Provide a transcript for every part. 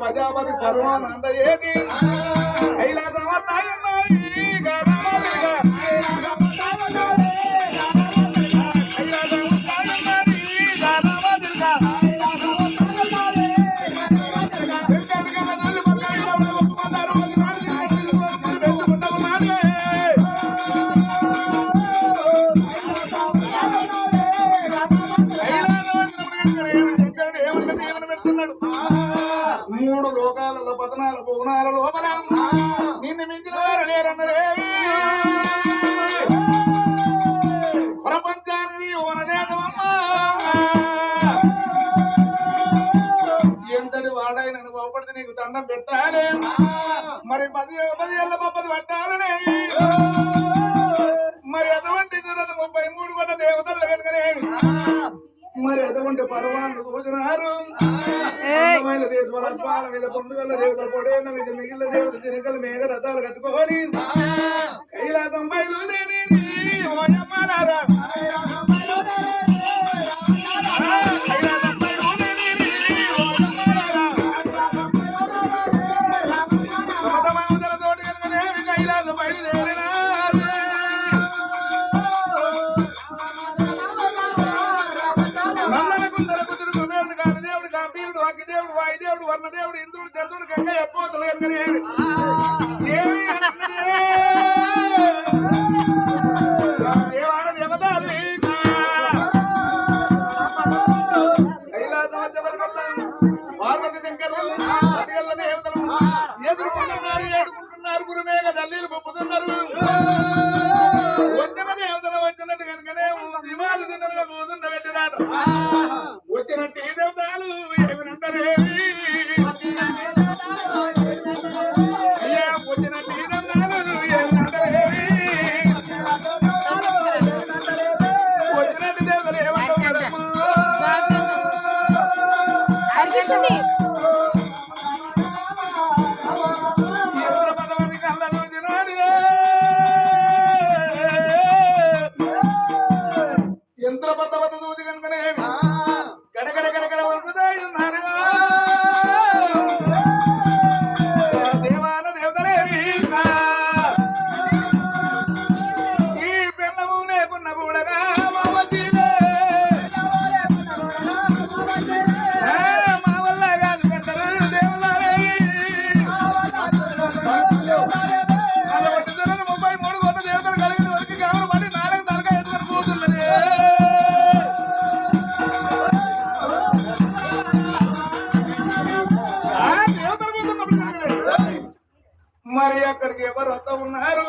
ప్రజాపతి పర్వానంద ఏది మూడు లోకాలలో పతనాల భువనాల లోపల నిన్ను మించిన వారు లేరన్నరే ప్రపంచాన్ని ఎంతటి వాడైన బాగుపడితే నీకు దండం పెట్టాలి మరి 10 ఏళ్ళ పప్పది పట్టాలనే మరి అటువంటి 33 కొత్త దేవతలు కనుకనే మరి అటువంటి పర్వాన్ని కూర్చున్నారు దేశపాల మీద పొందుగల దేవతలు పొడేళ్ళ మీద మిగిలిన దేవత తినకలు మేఘ రథాలు కట్టుకోని కైలాసం బయలుదేరి కైలాసం బయలుదేరినా దేవుడు వాయుదేవుడు వర్ణదేవుడు ఇంద్రుడు చంద్రుడు గంగ ఎప్పోతులు పార్వతి శంకరులు దేవతలు ఎదుర్కొంటున్నారు ఏడుకుంటున్నారు గురుమేఘ తల్లీలు గొప్పుతున్నారు వచ్చిన దేవతలు వచ్చినట్టు కనుకనే దివాలు తిన్నగా కూతున్న పెట్టినాడు వచ్చినట్టు ఈ దేవతలు ఏమినంటారే వచ్చినట్టు ఈ దేవతలు ఏమినంటారే వచ్చినట్టు దేవతలు ఏమంటారు యంత్రబద్ధవత దూది కనుకనే గడగడ గడగడ వరుకుతాయి దేవాన దేవతలే ఈ పిల్లము లేకున్న కూడగా మా వల్ల కాదు పెట్టరు దేవతలే 33 కోట్ల దేవతలు కలిగిన వరకు కావాలి మళ్ళీ 4 తలకాయ ఎత్తుకొని పోతున్నది మరి అక్కడికి ఎవరు వస్తా ఉన్నారు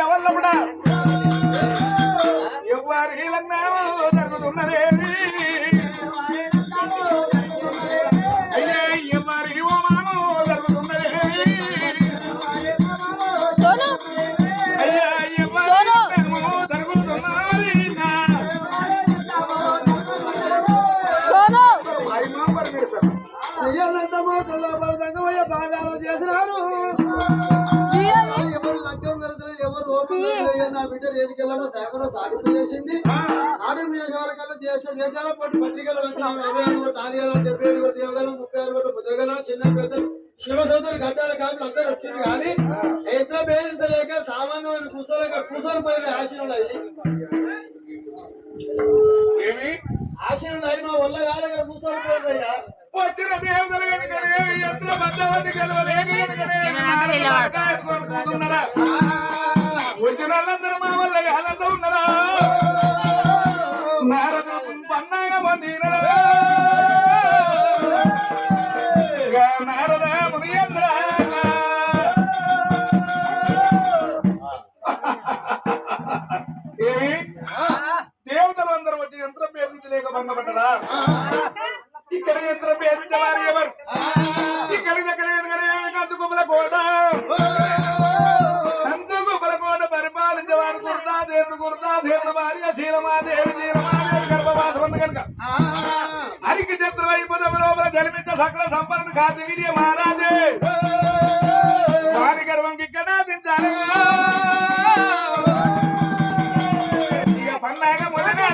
ఎవరు కూడా ఎవరి లగ్నము జరుగుతున్నదేవి అయ్యే ఎవరి హోమము జరుగుతున్నదేవి అయ్యా ఎవరి లగ్నము జరుగుతున్నది చేసినాడు ఎవరు లగ్నం జరుగుతుంది ఎవరు నా బిడ్డ రేపుకెళ్ళమో సేపలో సాధింపు చేసింది సాధింపు చేసే వరకల్లా చేశారో పట్టు పత్రికలు 26 తాలియాలు 77 దేవగలం 36 ముద్రగల చిన్న పెద్ద శివ సోదరు గడ్డాల కాపులు అందరూ వచ్చింది కానీ ఎట్లా భేదించలేక సామాన్యమైన కూసోలు పోయిన ఆశీనులు ఏమి ఆశీనులు అయి మా వల్ల కాదు కూసోలు పోయినయ్యా వచ్చిన దేవుడు ఎంత మంది కలవలేకున్నారా వచ్చిన వాళ్ళందరూ మా వల్ల కాలంలో ఉన్నారా నారదుడు పన్నాగా పొందినరా నారద మునియంద్ర ఏమి దేవతలు అందరూ వచ్చి యంత్రం పేదించలేక భంగపడ్డరా ఇక్కడ యంత్రం పేదించేవారు ఎవరు ఇక్కడికి అందుకుమల కోట అందుకుమల కోట పరిపాలించేవారు గుర్తాదేవుడు భార్య శీలమాదేవి గర్భవాసం ఉంది కనుక హరికి చిత్రం అయిపోతే లోపల జన్మించ సకల సంపన్న కార్తీయ మహారాజే వారి గర్వంకి ఇక్కడ దించాలి ఇక పండగ మొదలగా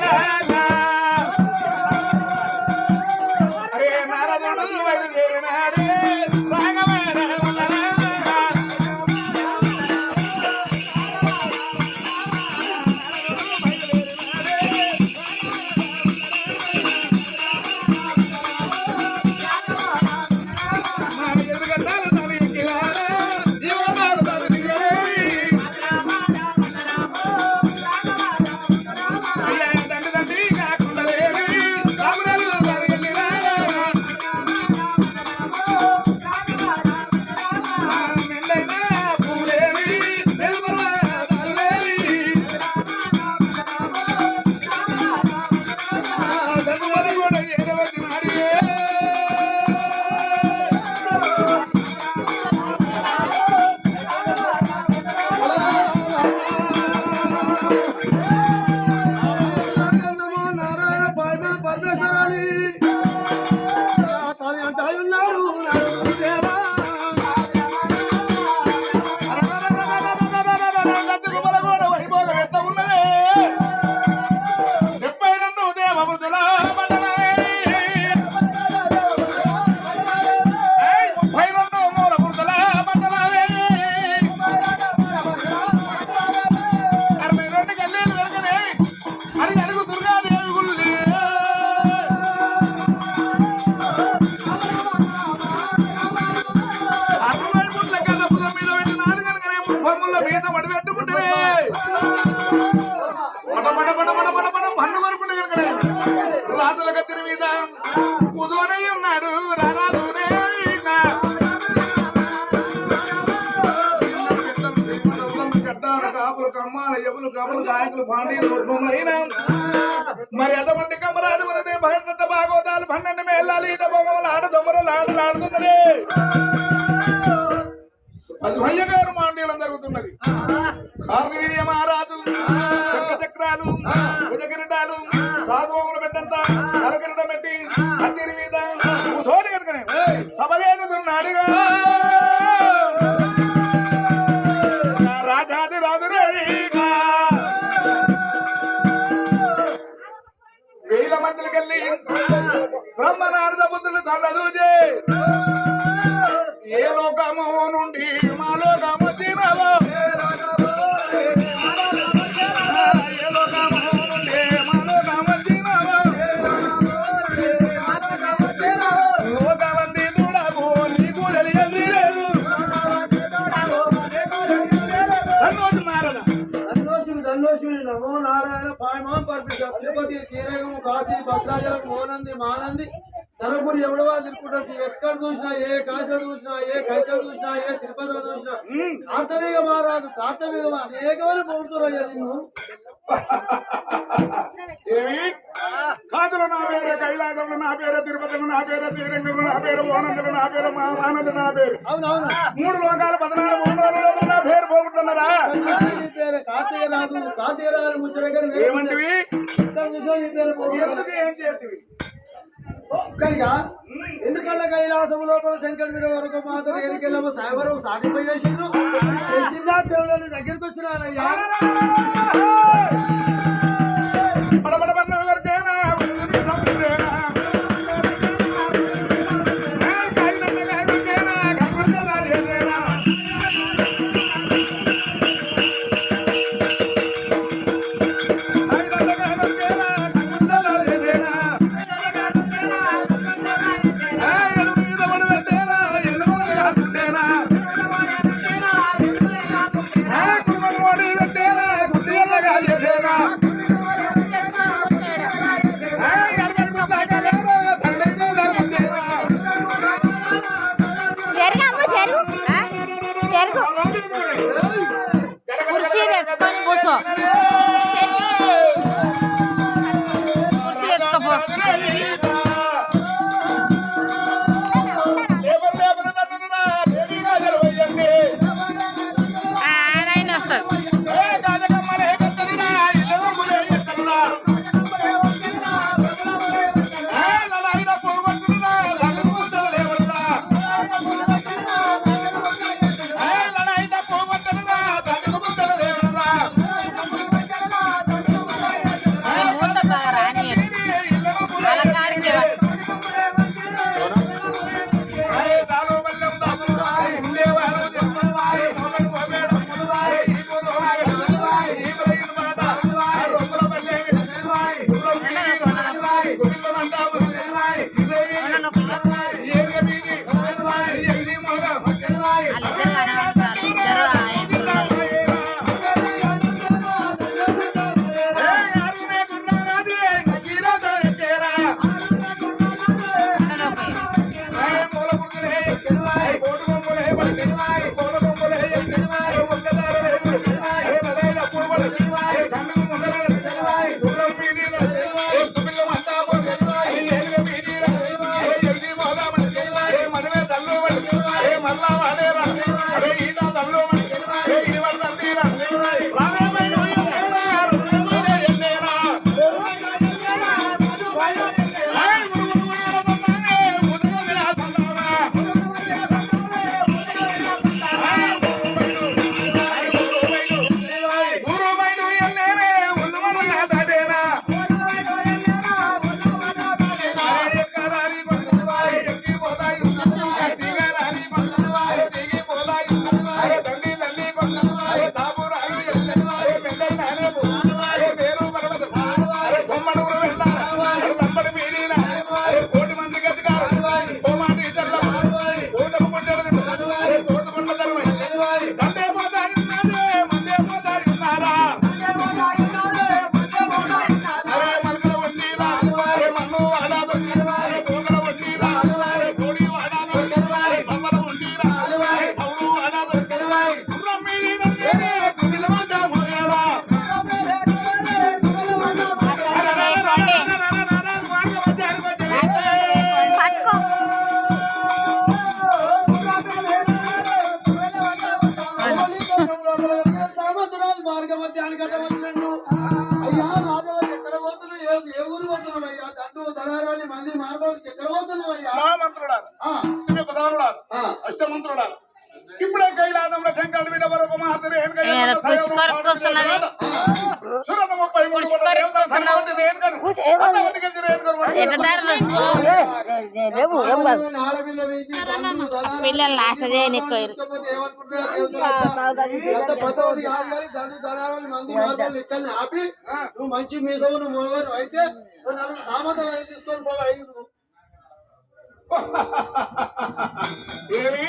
రాజుల కత్తిరి మీద కుదోనై ఉన్నాడు రారాజునే కాపులు కమ్మాల ఎవరు కమ్మలు గాయకులు పాండీయులైన మరి ఎంతమంది కమ్మరాజు మనదే భగవంత భాగవతాలు 12 మేళాలు ఈత భోగములు ఆడదొమ్మలు ఆడుతున్నదే అది భయ్యగారు మాండీలం జరుగుతున్నది కార్మిక మహారాజు చక్రాలు భుజకిరీటాలు రాజభోగులు పెట్టంత అరకిరీటం పెట్టి కత్తిరి మీద తోటి కనుకనే సభలేనుతున్నాడుగా రాజాది రాజు రేగా 1000 మందికి బ్రహ్మనారద బుద్ధులు కళ్ళ చూచే ఏ లోకము నుండి మా లోకము తినవో ఏ లోకము నుండి మా లోకము తినవో లోకమంది చూడవు నీకు తెలియదు ధనలక్ష్మి నమో నారాయణ పాయమాం పర్పిత తిరుపతి తీరగము కాశీ భద్రాచలం మోనంది మానంది ధనపురి ఎవడవా తిరుకుంటూ ఎక్కడ చూసినా ఏ కాశీలో చూసినా ఏ కంచెలు చూసినా ఏ తిరుపతిలో చూసినా కార్తవీగ మహారాజు కార్తవీగ అనేకమైన పొగుడుతున్నారు నిన్ను ఏమి కాదులు నా పేరు కైలాసంలో నా పేరు తిరుపతిలో నా పేరు శ్రీరంగంలో నా పేరు ఓనందులు నా పేరు ఆనంద నా పేరు అవునవును 3 లోకాలు 14 3 నా పేరు పోగొట్టున్నారా నీ పేరు కార్తీకరాజు ముచ్చట ఏమంటివి నీ పేరు పోగొట్టు ఏం చేస్తుంది కనుక ఎందుకల్లా కైలాసం లోపల శంకర్ మీద వరకు మాత్రం ఎరికెళ్ళమో సాగరం సాటిపోయి చేసిండు తెలిసిందా దేవుళ్ళని దగ్గరికి వచ్చినానయ్యా కుర్చీ తెచ్చుకొని కూర్చో కుర్చీ తెచ్చుకోపో ఆయన వస్తాడు ఇప్పుడే కైలాసంలో శంకరుడు మీద వరకు మాత్రమే పిల్లలు లాస్ట్ చేయని ఆపి నువ్వు మంచి మీసవు నువ్వు మొగరు అయితే సామర్థ్యం తీసుకొని పోవాలి ఏమి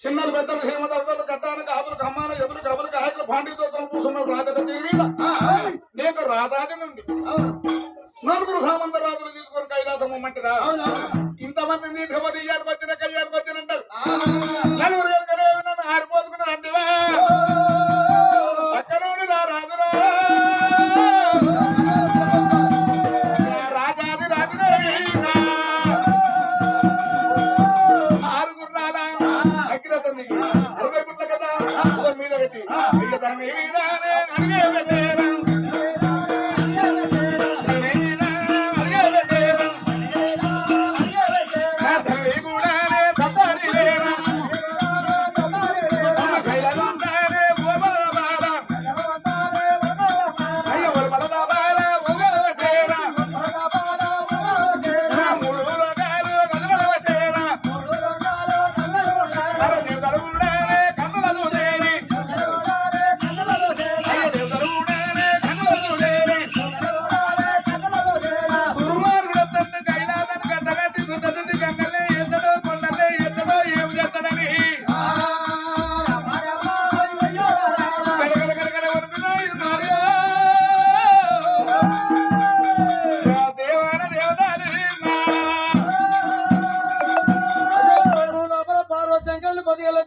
చిన్నలు పెద్దలు హేమదర్దలు కట్టాను కాపులు కమ్మాను ఎదురు కబులు కాయకులు పాండితో కూర్చున్నారు రాజక తీరిమీద నీకు రాధాజి నుండి నలుగురు సామంత రాజులు తీసుకొని కైలాసం ఇమ్మంటారా ఇంతమంది తీసుకుపోతే ఇయ్యానికి వచ్చిన కయ్యానికి వచ్చినంటారు నలుగురు కనుకనే నన్ను ఆరిపోతుకున్నారు అంటేవా అక్కడోడు నా రాజురా రాజాది రాజురా అరవై పుట్ల కదా మీద పెట్టి దాని మీద అడిగే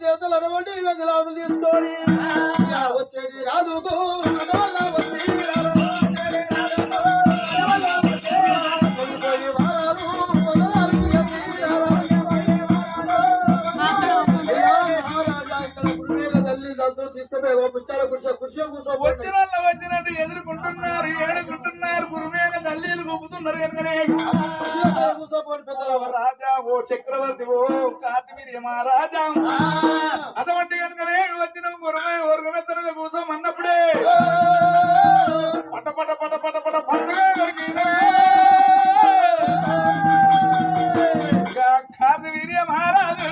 దేవతలు అటువంటి వెంగళాలు తీసుకొని వచ్చేది రాజుకు వచ్చినట్టు ఎదుర్కొంటున్నారు ఏడుకుంటున్నారు గురుమేన తల్లీలు గొప్పుతున్నారు కనుకనే రాజా ఓ చక్రవర్తి ఓ కార్తివీర్య మహారాజా అటువంటి కనుకనే వచ్చిన గురుమే వర్గమెత్తనగా కూర్చోం అన్నప్పుడే పట పట పట పట పట పండుగ కార్తివీర్య మహారాజు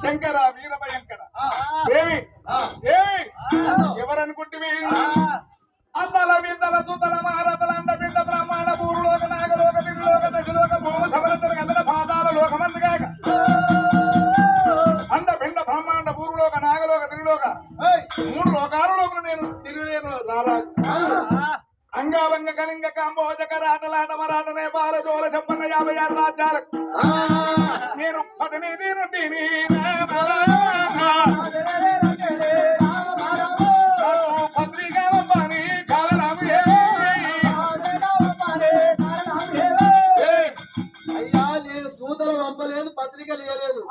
శంకర వీరభయంకర దేవి దేవి ఎవరనుకుంటే అందాల బిందల తుతల మహారథల అండ బింద బ్రహ్మాండ పూర్లోక నాగలోక దిగులోక దశలోక భూమ సవరతల గంధల పాదాల లోకమందుగాక అండ బింద బ్రహ్మాండ పూర్లోక నాగలోక దిగులోక 3 లోకాలలోకి నేను తిరిగిలేను రారాజు అంగాలంగ కలింగ కాంబోజక రాటలాట మరాట నేపాల జోల చెప్పన్న 56 రాజ్యాలకు నేను ప్రతినిధి నుండి పత్రికా పని కాలరాము అయ్యా నేను సూతలు పంపలేదు పత్రికలు ఇవ్వలేదు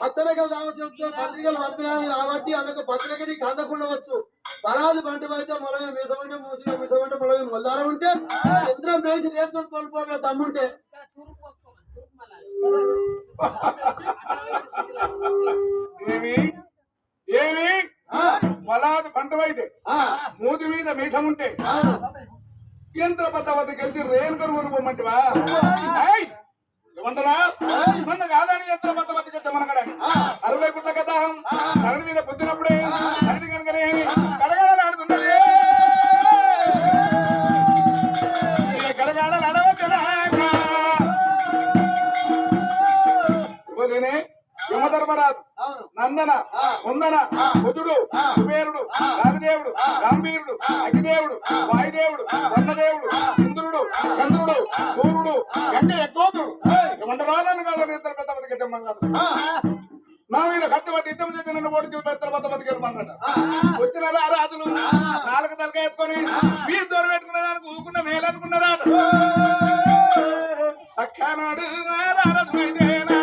పత్రికలు రావచ్చు పత్రికలు పంపినాను కాబట్టి అందుకు పత్రికని కందకుండవచ్చు పరాదు బంటు అయితే మొలమే మిసమంటే మూసిగా మిసమంటే మొలమే మొల్లారం ఉంటే యంత్రం వేసి నేర్చుకుని కోల్పోవే తమ్ముంటే ఏమి ఏమి మలాది పంటవైతే మూతి మీద మీసం ఉంటే యంత్ర పద్ధతికి వెళ్తే రేణుకరు ఊరుకోమంటివా ఏమంటారా మొన్న కాదని యంత్ర పద్ధతికి వెళ్తే మనకడానికి 60 పుట్ల కదా తగడి మీద పొద్దునప్పుడే తగడి కనుకనే కడగాలని ఆడుతున్నది కడగాలని ఆడవచ్చా యమధర్మరాజు నందన కుందన బుధుడు కుబేరుడు రామదేవుడు గంభీరుడు అగ్నిదేవుడు వాయుదేవుడు వర్ణదేవుడు ఇంద్రుడు చంద్రుడు సూర్యుడు గంగ ఎక్కువతుడు ఏమంటారు ఇద్దరు పెద్ద బతికి నా మీద కట్టు పట్టి యుద్ధం చేసి నన్ను ఓడించి పెద్ద పెద్ద బతికేమన్నాడు వచ్చిన రాజులు 4 తలక ఎత్తుకొని మీరు దూరం పెట్టుకున్న దానికి ఊకున్న మేలనుకున్నారా అక్కనాడు రాజు అయితేనా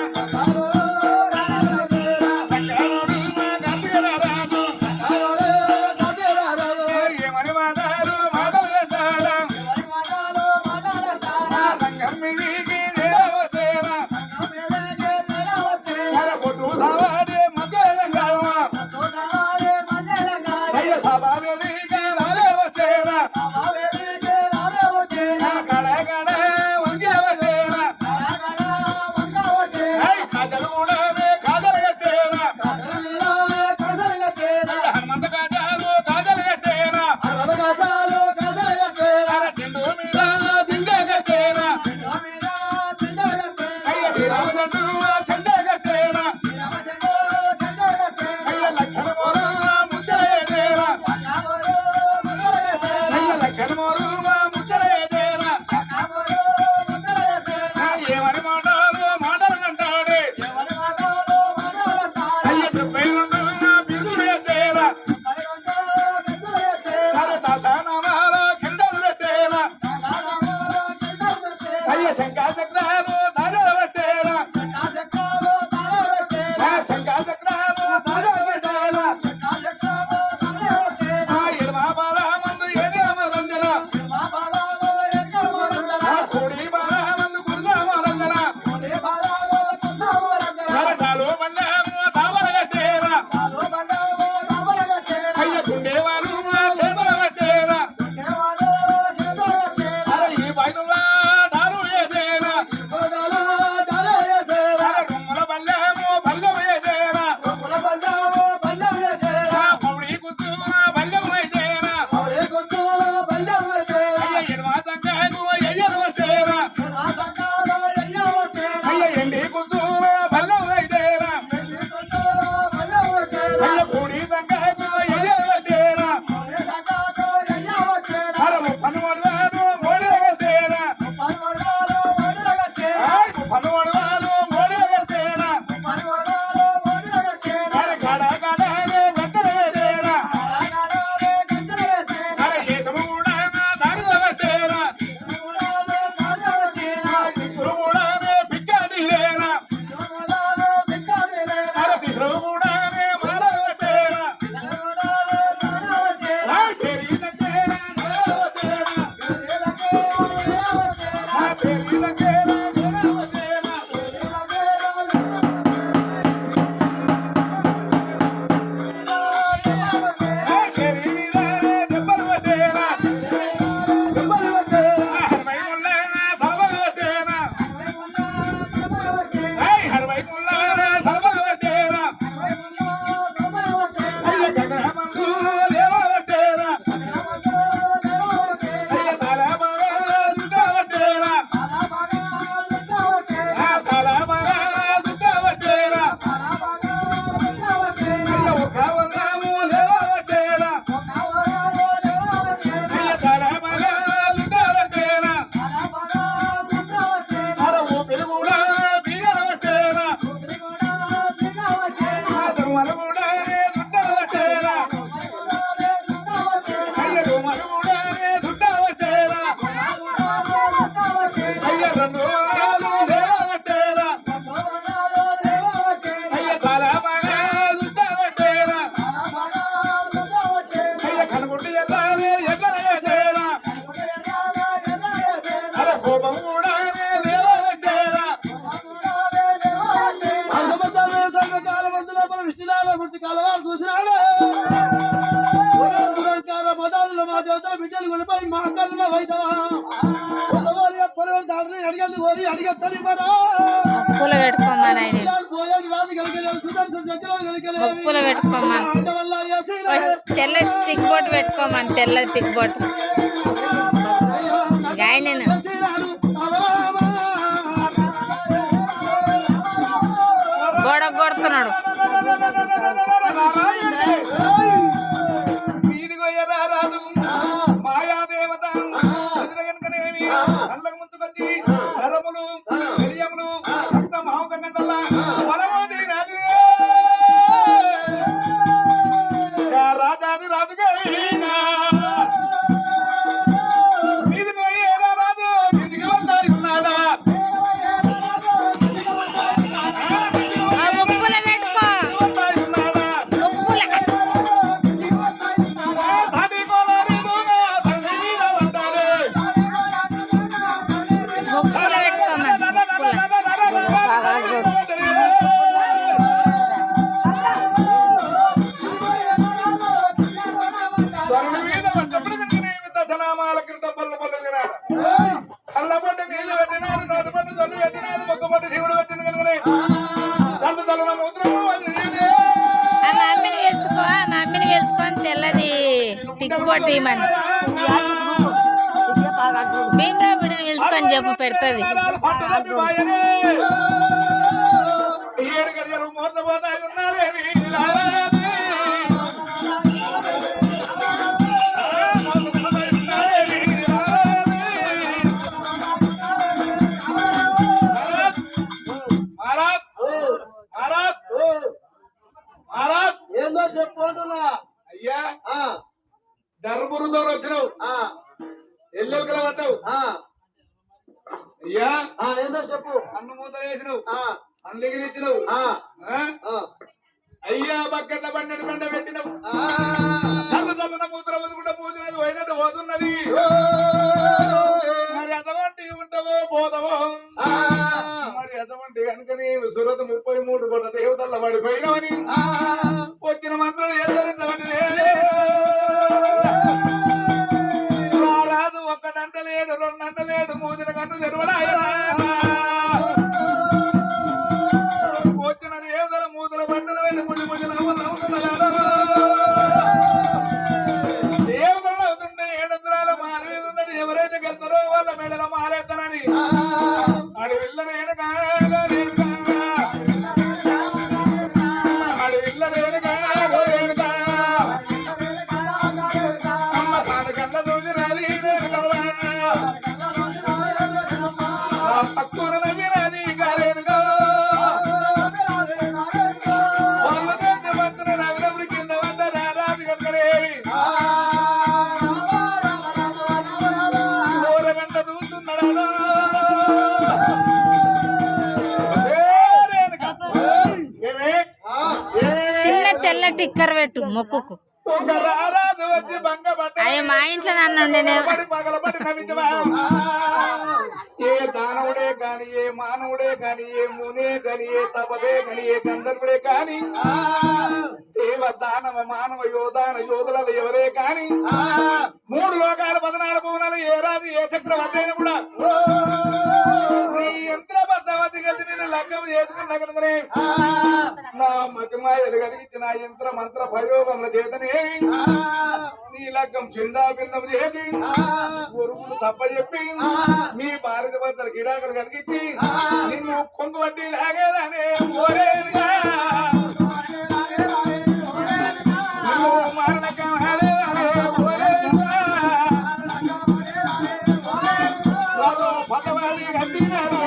గుర్తు బల్లం అయితేనా అవరే గుర్తు బల్లం అయితేనా అయ్య ఎడమాతంగాకు ఎయ్యరు వచ్చేనా ఆ సంగాలో ఎయ్యవ చేనా అయ్య ఎండి గుర్తు బల్లం అయితేనా బల్లం అయితేనా అయ్య పూడి తంగాకు ఎయ్యరు వచ్చేనా అవరే సంగాలో ఎయ్యవ చేనా అరము పనువడవారు మోడి వచ్చేనా పర్వతాలు వడలగ చేనా పనువడవారు మోడి వచ్చేనా పర్వతాలు వడలగ చేనా అరే గడ గడనే వెంటనే వచ్చేనా ఆనాడే గంజలగ చేనా అరే ఏసము కూడా దారిలో వచ్చేనా గుణాలు మానవ చేనా ఇప్పుడు కూడా పిక్కడిలేనా గుణాలు బిక్కడిలేనా అరే బిడ్డలు కూడా మాల వచ్చేనా గుణాలు మానవ చేనా పెరిగిన చేనా వచ్చేనా ఎలకే ఎయ్యవ చేనా పెరిగిన చేనా వచ్చేనా బిడ్డలు కొనిపోయి మా కళ్ళలో వైదవా అడిగేది ఓరి అడిగేది ముక్కులు పెట్టుకోమని ఆయన పోయాడు రాదు కలిగలేవు సుదర్శన చక్రం కలిగలేవు ముక్కులు పెట్టుకోమని ఆట వల్ల తెల్ల స్టిక్ బోట్ పెట్టుకోమని తెల్ల స్టిక్ బోట్ ఆయన గోడ కొడుతున్నాడు మాయాదేవత కనుకనేమి కళ్ళకు ముందుకొచ్చి నరములు శరీరములు రక్త మాంసంగల్లా బలమోది రాజు రాజాది రాజుగా మీది పోయేరా రాజు కిందికి వస్తా ఉన్నాడా ఆ ముక్కులు పెట్టుకో ముక్కుల ముక్కులు పెట్టుకోమని ముక్కుల కళ్ళపట్టు నీళ్లు పెట్టినాడు నోటిపట్టు తల్లి పెట్టినాడు మొక్కపట్టు శివుడు పెట్టిన కనుకనే చల్లు చల్లున మూత్రము ఆ మమ్మీని గెలుచుకొని తెల్లది స్టిక్ బోట్ ఇవ్వమని భీమరావు బిడ్డని పిలుచుకొని చెప్పు పెడుతుంది పట్టు తప్పి బాయనే ఏడు గడియలు మోసపోతాయి ఉన్నారేమి ఏందో చెప్పుకుంటున్నా అయ్యా ధర్మపురంలో వచ్చినావు ఎల్లెలకల పడ్డావు అయ్యా ఏందో చెప్పు అన్ను మూత వేసినావు అన్ను ఎగిరించినావు అయ్యా బక్కన్న బండని బండ పెట్టినావు చల్ల చల్లన మూత్ర వదుకుంటా పూసినది పోయినట్టు పోతున్నది మరి అటువంటి ఉంటావో పోదవో మరి అటువంటి కనుక నీవు సురత 33 కోట్ల దేవతల పడిపోయినవని వచ్చిన మంత్రం ఎదురించవని రాదు ఒక్కడంట లేదు రెండంట లేదు మూసిన కన్ను తెరవడాయా వచ్చిన దేవతల మూతల బండలు వెళ్ళి ముడి ముడి నవ్వుతున్నారు మొక్కుకు ఒక రారాజు వచ్చి భంగపడ్డ అయ్య మా ఇంట్లో నన్ను ఉండేనే పగలబడి నవ్వించవా ఏ దానవుడే కాని ఏ మానవుడే కాని ఏ మునే కాని ఏ తపదే కాని ఏ గంధర్వుడే కాని దేవ దానవ మానవ యోధాన యోధులలో ఎవరే కాని 3 లోకాల 14 భువనాలు ఏ రాజు ఏ చక్రవర్తి అయినా కూడా నీ యంత్రబద్ధవతి గతి నేను లగ్నం చేసుకున్నా కనుకనే నా మతిమాయలు కలిగించి నా యంత్ర మంత్ర ప్రయోగముల చేతనే నీ లగ్గం చిందా భిన్నం చేసి కొరుకులు తప్ప చెప్పి మీ భారత భర్తల గిడాకులు కలిగించి నిన్ను కొంగు వడ్డీ లాగేదానే ఓరేనుగా మారణకం హాలేదానే ఓరేనుగా పదవాది గడ్డినాడు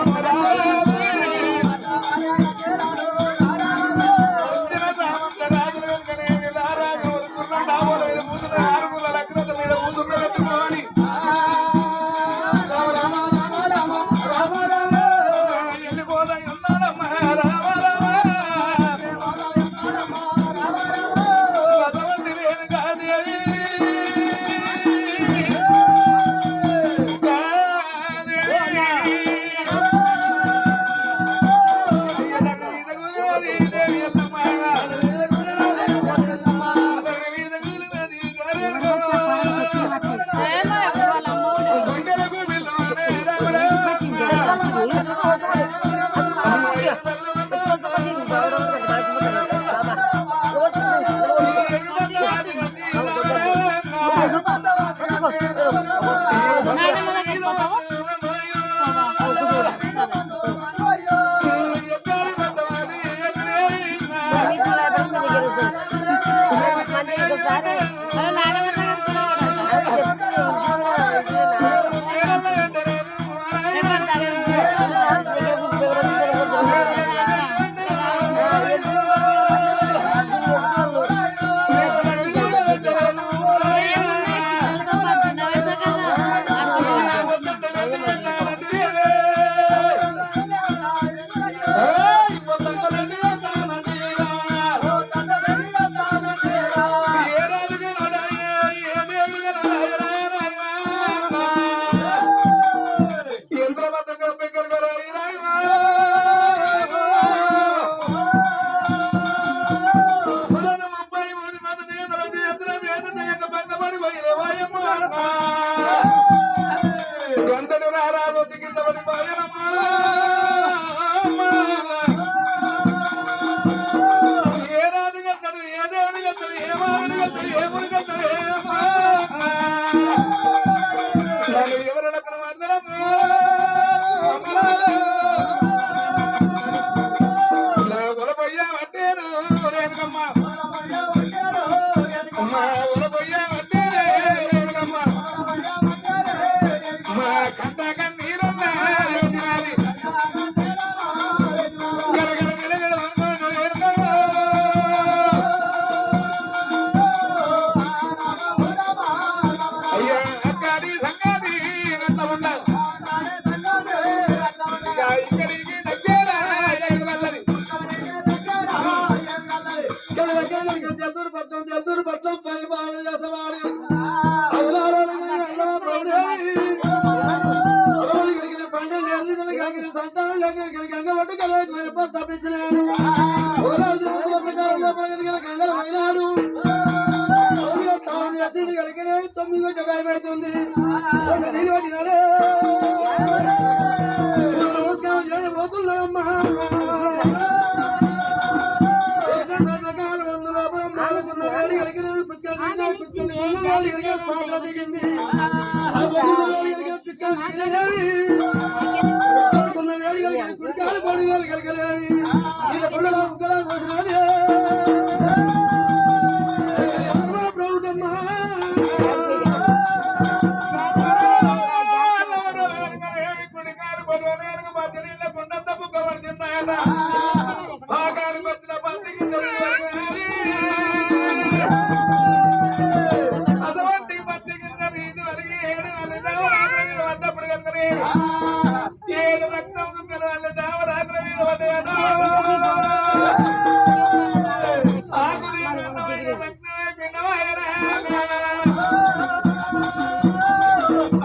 బిడ్డవాయనా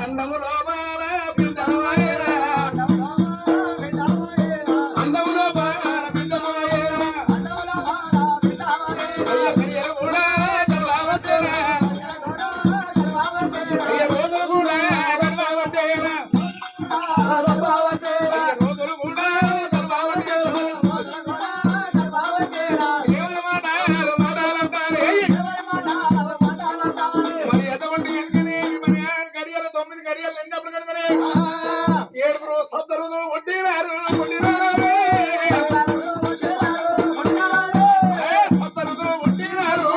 అందములో బాల బిడ్డవాయనా అందములో బాల బిడ్డవాయనా అయ్య కూడా గర్భవతేనా అయ్య రోజులు కూడా గర్భవతేనా రోజులు కూడా గర్భవతేనా దేవుని మాటలు మాటాలంటారే మరి ఎటువంటి వెనుకనే మరి గడియలు 9 గడియలు ఎన్నప్పుడు కనుకనే 7 సద్దరులు వడ్డీరారు సద్దరులు వడ్డీరారు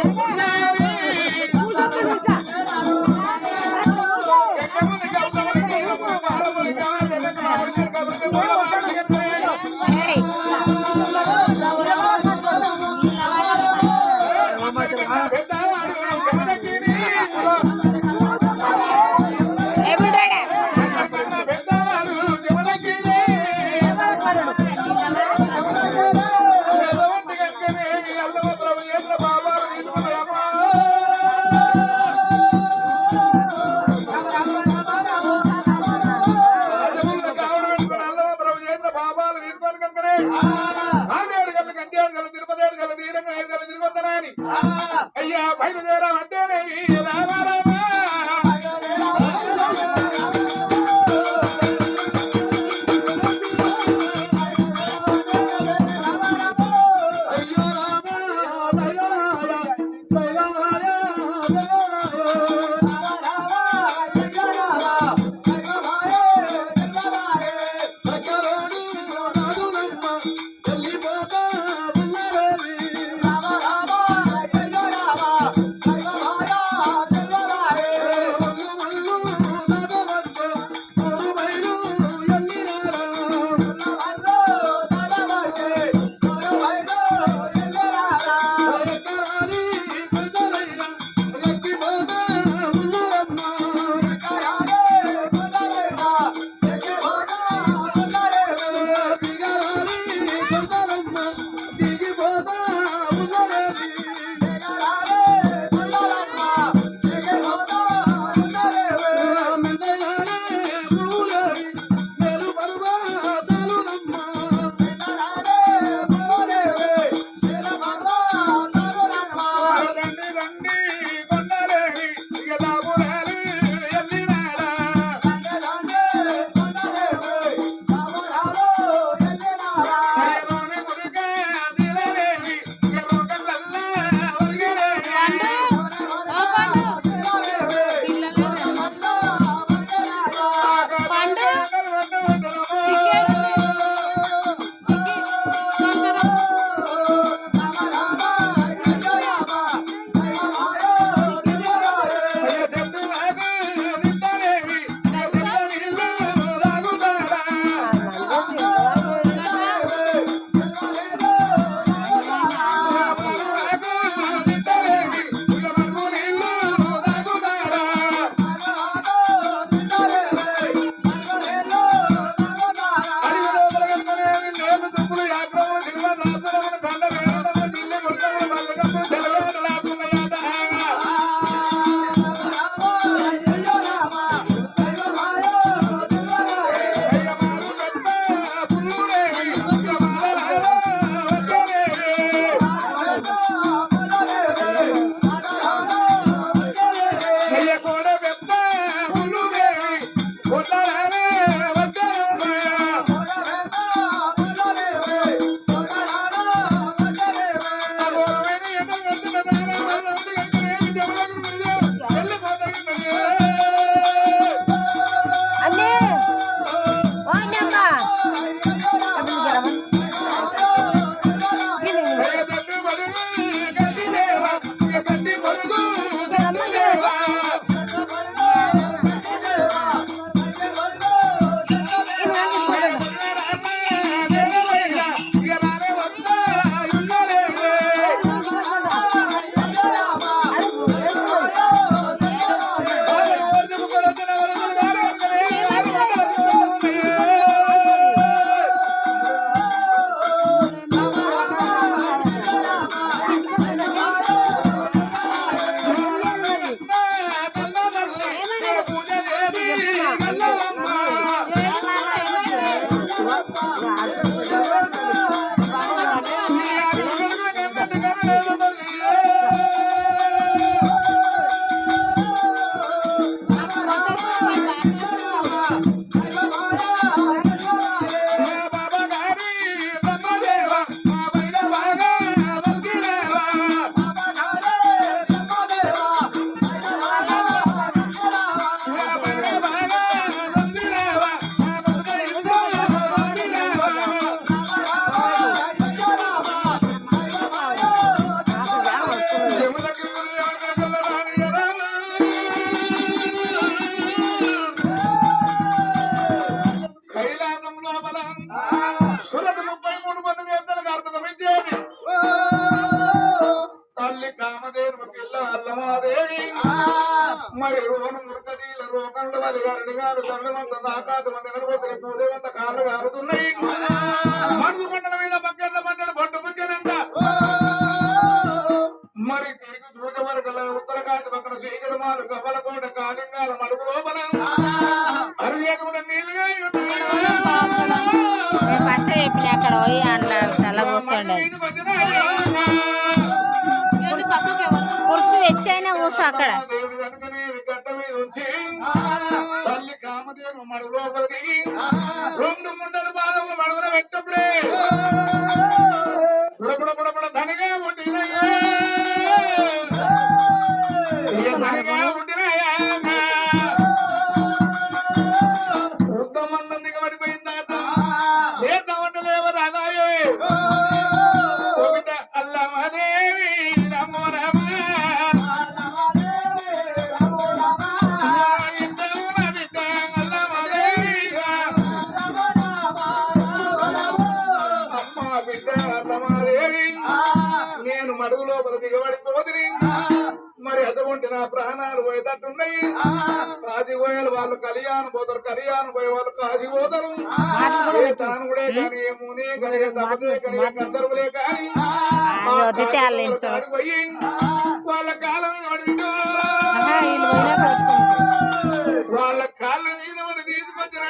అయ్యా బయలుదేరా అంటేనేమి రామారామా రమాదేవి మరి రోను మురకదీల రోకండు వారి గారిని గారు చంద్రమంత నాకాదు మంది నడుపుతున్న పూదేవంత కాళ్ళు గారుతున్నాయి మందు మండల మీద పక్కన మండల బొట్టు ముఖ్యనంట మరి తిరిగి చూడ వరకు ఉత్తరకాంతి పక్కన శ్రీగడమాలు గవ్వలకోట కాలింగాల మడుగు లోపల అరుగేకుండా నీళ్ళుగా ఫస్ట్ చెప్పిన అక్కడ పోయి అట్లా తల కూర్చోండి కుర్చీ తెచ్చైనా కూర్చో అక్కడ దేవుడి కనుకనే గడ్డ మీద ఉంచి తల్లి కామదేవు మడుగు లోపల దిగి 2 ముండల పాదములు మడుగున పెట్టప్పుడే బుడబుడ ధనిగా ఉండినయ్యా వృద్ధమందం దిగబడిపోయిందాట లేదవటలేవ రాదాయే అల్లమదేవి నమో రమ నేను మడుగు లోపల దిగబడిపోతుంది మరి అటువంటి నా ప్రాణాలు పోయేటట్టున్నాయి కాశీపోయారు వాళ్ళు కళ్యాణం పోతారు కళ్యాణం పోయే వాళ్ళు కాశీ పోతారు తానుగుడే కానీ ముని కానీ తపసే కానీ గంధర్వులే కానీ పోయి వాళ్ళ కాలం వాళ్ళ కాళ్ళ మీద వాళ్ళు తీసుకొచ్చిన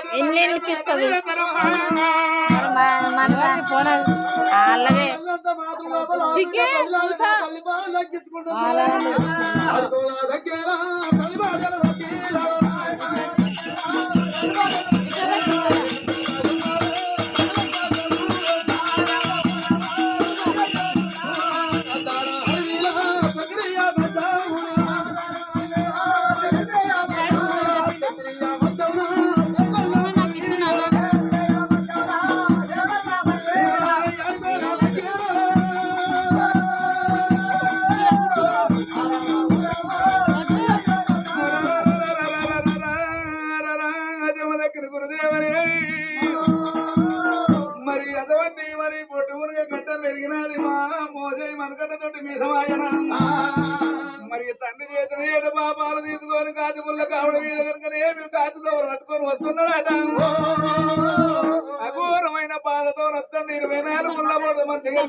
మరి అదవన్నీ మరి పొట్టుమురుగా గడ్డలు పెరిగినది మా మోజై మనకట్టతోటి మీసమాయన మరి తండ్రి చేతిన ఏడు పాపాలు తీసుకొని కాచిపుల్ల కావుడ మీద కనుక ఏమి కాచుతో పట్టుకొని వస్తున్నాడట అఘోరమైన బాధతో రక్తం 24 ముళ్ళబోదు మంచిగా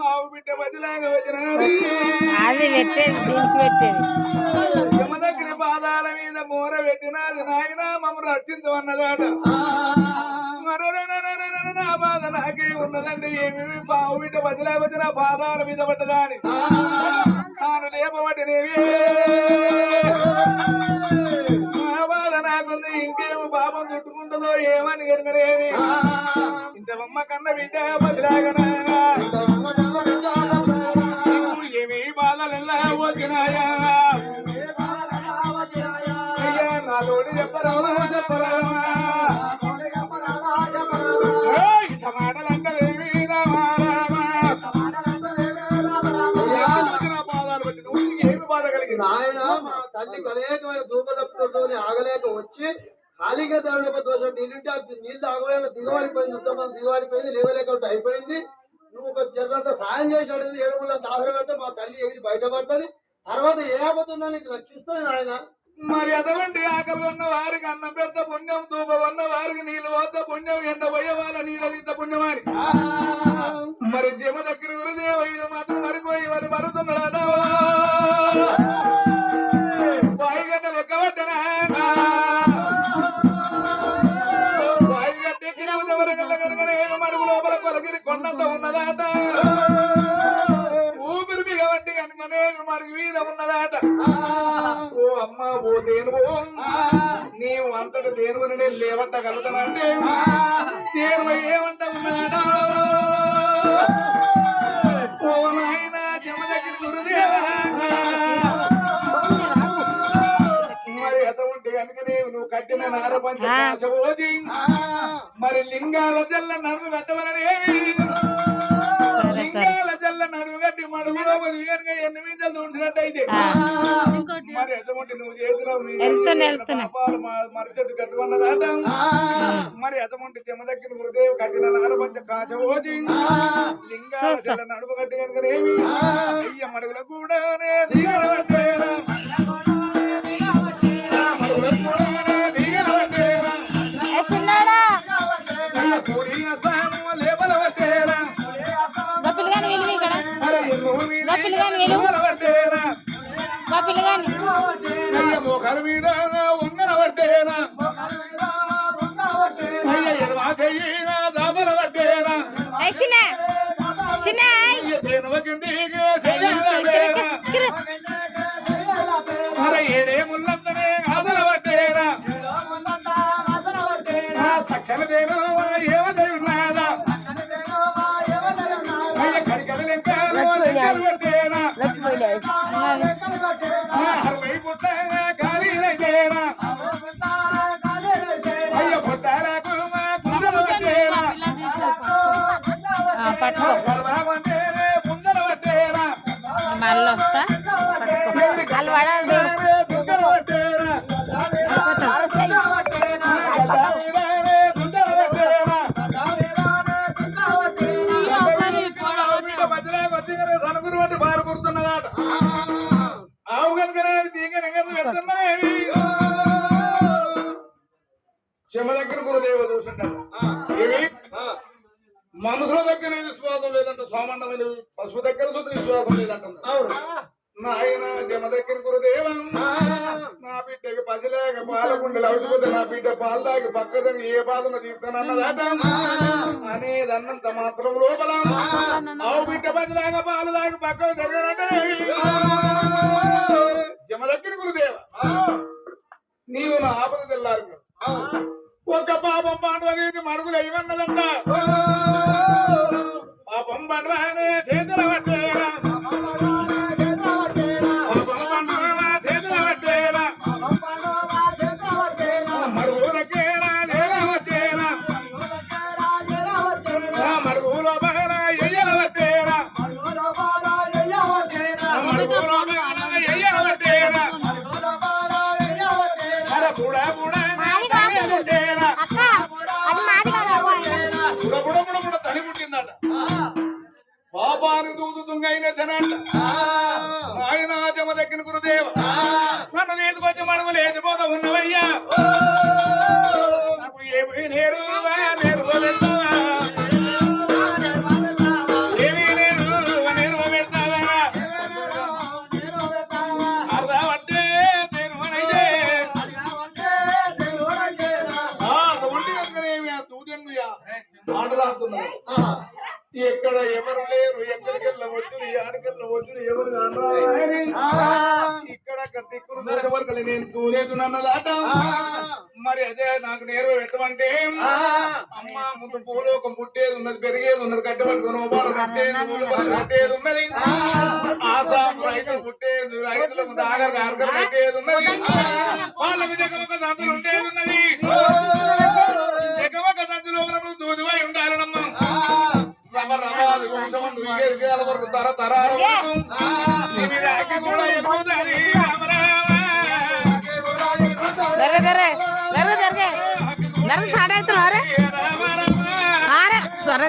ఆవు బిడ్డ బదిలాగా వచ్చినది యమదగ్ని పాదాల మీద మూర పెట్టినది నాయన మమ్మల్ని రక్షించమన్నదాట నా బాధ నాకే ఉన్నదండి ఏమి బావు బిడ్డ బదిలాగా వచ్చిన పాదాల మీద పడ్డదాని తాను లేపబట్టినవి నా బాధ నాకుంది ఇంకేమో పాపం చుట్టుకుంటుందో ఏమని కనుకనేవి ఇంతవమ్మ కన్న బిడ్డ బదిలాగనా ఏమి బాధలెల్లా వచ్చినాయా అయ్యా నా తోటి చెప్పరా ఆయన మా తల్లికి అనేకమైన ధూపదప్పులతో ఆగలేక వచ్చి ఖాళీగా దేవుడి దోషం నీళ్ళుంటే నీళ్ళు ఆగలేక దిగబడిపోయింది ఉత్తమం దిగబడిపోయింది లేవలేక అయిపోయింది నువ్వు ఒక జరంతా సాయం చేసాడు 7 ముళ్ళ దాసరి పెడితే మా తల్లి ఎగిరి బయటపడుతుంది తర్వాత ఏ ఆపతుందో నీకు రక్షిస్తుంది ఆయన మరి అటువంటి ఆకలి ఉన్న వారికి అన్నం పెద్ద పుణ్యం తూప ఉన్న వారికి నీళ్ళు వద్ద పుణ్యం ఎండ పోయే వాళ్ళ నీళ్ళ ఇంత పుణ్యమాని మరి జమ దగ్గర గురుదేవ మాత్రం మరిపోయి వారి మరుతున్నాడా సాయిగడ్డ లెక్క పట్టనా మడుగు లోపల కొలగిరి కొండంత ఉన్నదాట ఊపిరి బిగబట్టి కనుకనే మరుగు మీద ఉన్నదాట ఓ అమ్మ ఓ దేనువు నీవు అంతటి దేనువుని లేవట్టగలుగుతానంటే దేనువు ఏమంట ఉన్నదాట ఓ నాయన జమ దగ్గర గురుదేవా మరి అటువంటి కనుకనే నువ్వు కట్టిన నారపంచోజి మరి లింగాల జల్ల నడుము కట్టవలనేవి లింగాల జల్ల నడుము కట్టి మడుగులో 8 మీటర్లు ఉంచినట్టయితే మరి ఎటువంటి నువ్వు చేసినావు నీ వెళ్తున్నా. పాపాలు మరి చెట్టు కట్టుకున్నదాట మరి ఎటువంటి జమ దగ్గర గురుదేవి కట్టిన నారపంచ కాచబోతి లింగాల చెల్ల నడుపు కట్టి కనుకనేమి అయ్య మడుగుల కూడా దిగలబట్టేరా మోకరు మీద ఉంగర పట్టేనా ఎడమా చెయ్యినా దాబల పట్టేనా మరి ఏడే ముళ్ళంతనే ఆదల పట్టేరా చక్కల దేనో ఏమదయున్నాదా కడికల లెక్కలు పట్టేనా అరవై పుట్ట ఖాళీలైతేనా అయ్య పుట్టాలకు పుందల పట్టేనా గర్భమంటేనే పుందల పట్టేనా మళ్ళీ వస్తా వాళ్ళు పడాలి పుందల పట్టేనా సనుగురు వంటి బారు కూర్చున్నదాట ఆవు కనుకనే తీగని పెడుతున్నాయి చెమ దగ్గర గురుదేవ చూసుంటారు ఇవి మనుషుల దగ్గర విశ్వాసం లేదంట సోమన్నమైన పశువు దగ్గర చూస్తే విశ్వాసం లేదంట నాయన జమ దగ్గర గురుదేవం నా బిడ్డకి పసిలేక పాలకుండలు అవుతుంది నా బిడ్డ పాలు దాకి పక్కదని ఏ బాధను తీస్తానన్నదాట అనేదన్నంత మాత్రం లోపల ఆవు బిడ్డ పసిలేక పాలు దాకి పక్కకు దగ్గరంటే జమ దగ్గర గురుదేవ నీవు నా ఆపద తెల్లారు ఒక పాపం పాండవకి మడుగులు ఏమన్నదంట పాపం పండువనే చేతుల పట్టేరా చేతుల పట్టేరా మడుగులకేరా నేల వచ్చేరా మడుగులో బహర ఎయ్యల పట్టేరా మడుగులో ఎయ్యల పట్టేరా బుడా బుడా తడి పుట్టిందట పాపానికి దూదుతుంగైన తినంట ఆయన జమ దగ్గర గురుదేవ నన్ను నేదుకొచ్చి మనము లేచిపోతా ఉన్నవయ్యా నాకు ఏమీ నేరువా నేరువ వెళ్తావా ఏమీ నేరువా నేరువ వెళ్తావా అర్థమంటే నేరువనైతే ఒంటి కనుకనేమి దూదెన్నుయా మాటలాడుతున్నా ఎక్కడ ఎవరు లేరు ఎక్కడికెళ్ళ వచ్చుడు ఆడికెళ్ళ వచ్చుడు ఎవరు ఇక్కడ దిక్కులు దశవర్గలు నేను దూరేదునన్నదాట మరి అదే నాకు నేరు ఎటువంటి అమ్మ ముందు భూలోకం పుట్టేది ఉన్నది పెరిగేది ఉన్నది కట్టబడి రూపాయలు కట్టేది ఉన్నది ఆసాము రైతులు పుట్టేది రైతుల ముందు ఆగరు ఆర్గలు కట్టేది ఉన్నది వాళ్ళకి జగమొక సంతులు ఉండేది ఉన్నది జగమొక సంతులు దూదివై ఉండాలనమ్మా రమాది వంశమందు ఏరికేల వరకు తరతరాల వరకు కూడా ఎదుగుతుంది సాడే సరే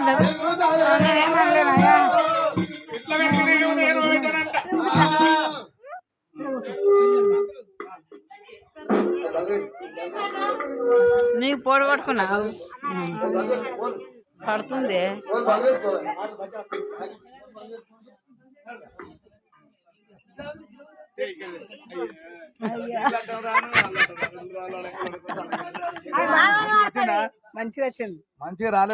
నీకు పొడి పట్టుకున్నావు పడుతుంది మంచిగా వచ్చింది మంచిగా రాలేదు.